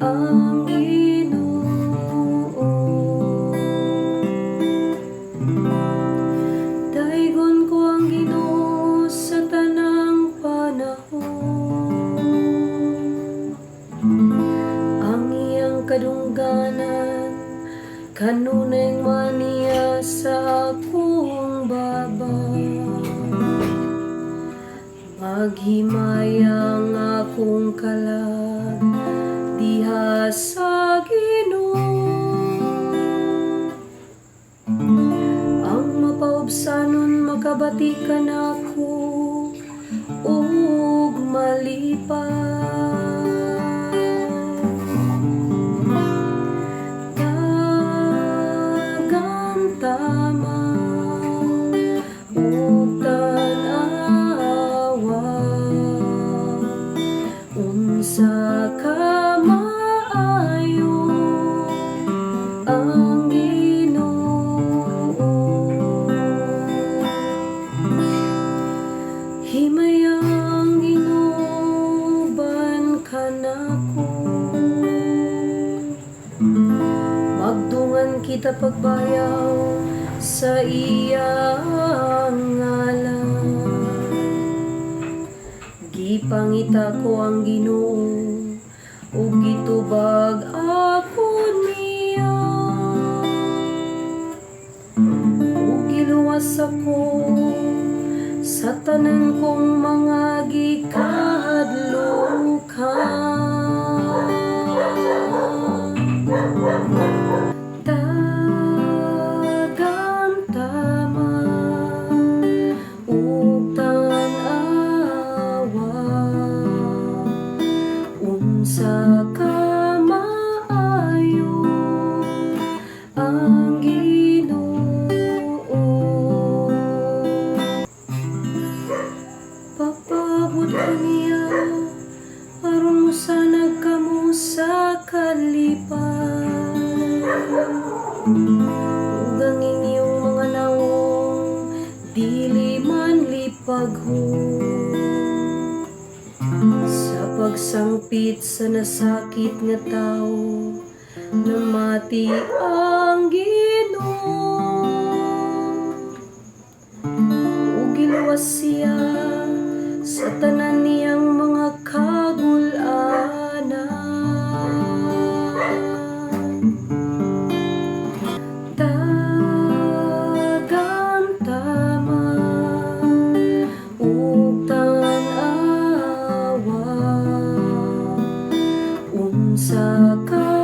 ang Ginoo. Daigon ko ang Ginoo sa tanang panahon. Ang iyang kadungganan kanunay maniya sa akong baba. Maghimayang akong kalag diha sa Ginoo. Ang mapaubsanon makabatikan ako ug malipay. Daghang tamaw ug tan-awa, unsa ka maayo ang Ginoo. Himayang ginuban ka nako, magdungan kita pagbayaw sa iyang ngalan. Gipangita ko ang Ginoo ug gitubag ako niya, ug giluwas ako sa tanan kong mga gikadlukan. Daghang tamaw ug tan-awa, unsa ka maayo ang Ginoo. Papabot ka niya aron mosanag kamo sa kalipay. Ug ang inyong mga naong dili man lipaghon sa pagsangpit sa nasakit nga tawo, namati ang Ginoo ug giluwas siya sa tanan niyang mga kagul-anan. Daghang tamaw ug tan-awa, unsa ka